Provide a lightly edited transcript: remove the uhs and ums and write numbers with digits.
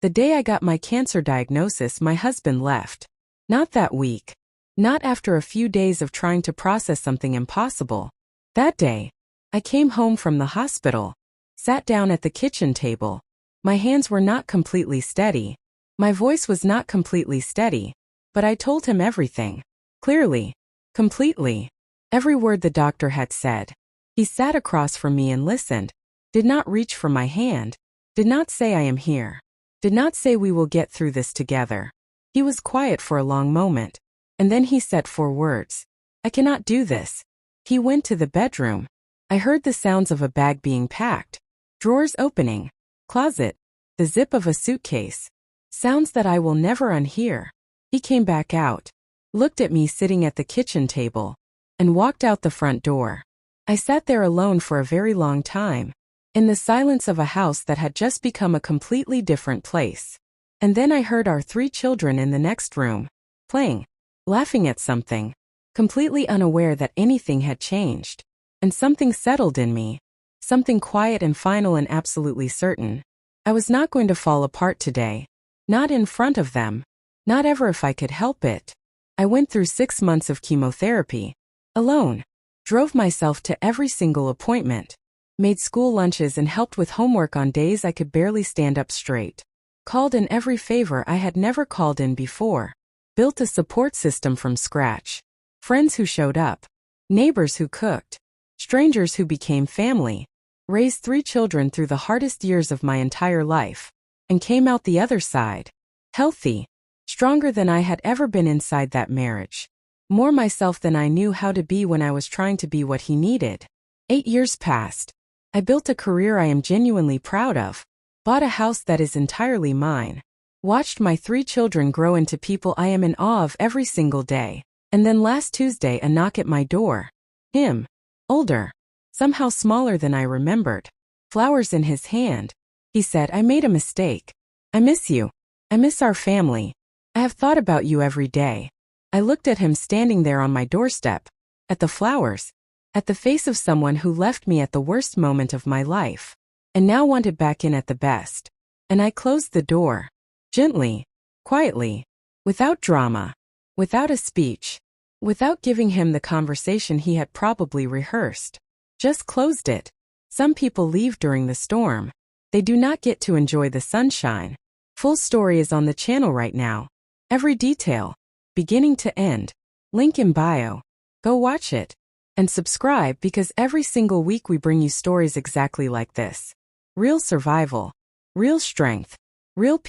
The day I got my cancer diagnosis, my husband left. Not that week. Not after a few days of trying to process something impossible. That day, I came home from the hospital, sat down at the kitchen table. My hands were not completely steady. My voice was not completely steady, but I told him everything. Clearly. Completely. Every word the doctor had said. He sat across from me and listened. Did not reach for my hand. Did not say I am here. Did not say we will get through this together. He was quiet for a long moment, and then he said 4 words. I cannot do this. He went to the bedroom. I heard the sounds of a bag being packed, drawers opening, closet, the zip of a suitcase. Sounds that I will never unhear. He came back out, looked at me sitting at the kitchen table, and walked out the front door. I sat there alone for a very long time, in the silence of a house that had just become a completely different place. And then I heard our 3 children in the next room, playing, laughing at something, completely unaware that anything had changed. And something settled in me, something quiet and final and absolutely certain. I was not going to fall apart today. Not in front of them. Not ever if I could help it. I went through 6 months of chemotherapy. Alone. Drove myself to every single appointment. Made school lunches and helped with homework on days I could barely stand up straight. Called in every favor I had never called in before. Built a support system from scratch. Friends who showed up. Neighbors who cooked. Strangers who became family. Raised 3 children through the hardest years of my entire life. And came out the other side. Healthy. Stronger than I had ever been inside that marriage. More myself than I knew how to be when I was trying to be what he needed. 8 years passed. I built a career I am genuinely proud of. Bought a house that is entirely mine. Watched my 3 children grow into people I am in awe of every single day. And then last Tuesday a knock at my door. Him. Older. Somehow smaller than I remembered. Flowers in his hand. He said, I made a mistake. I miss you. I miss our family. I have thought about you every day. I looked at him standing there on my doorstep. At the flowers. At the face of someone who left me at the worst moment of my life. And now wanted back in at the best. And I closed the door. Gently. Quietly. Without drama. Without a speech. Without giving him the conversation he had probably rehearsed. Just closed it. Some people leave during the storm. They do not get to enjoy the sunshine. Full story is on the channel right now. Every detail. Beginning to end. Link in bio. Go watch it. And subscribe because every single week we bring you stories exactly like this. Real survival. Real strength. Real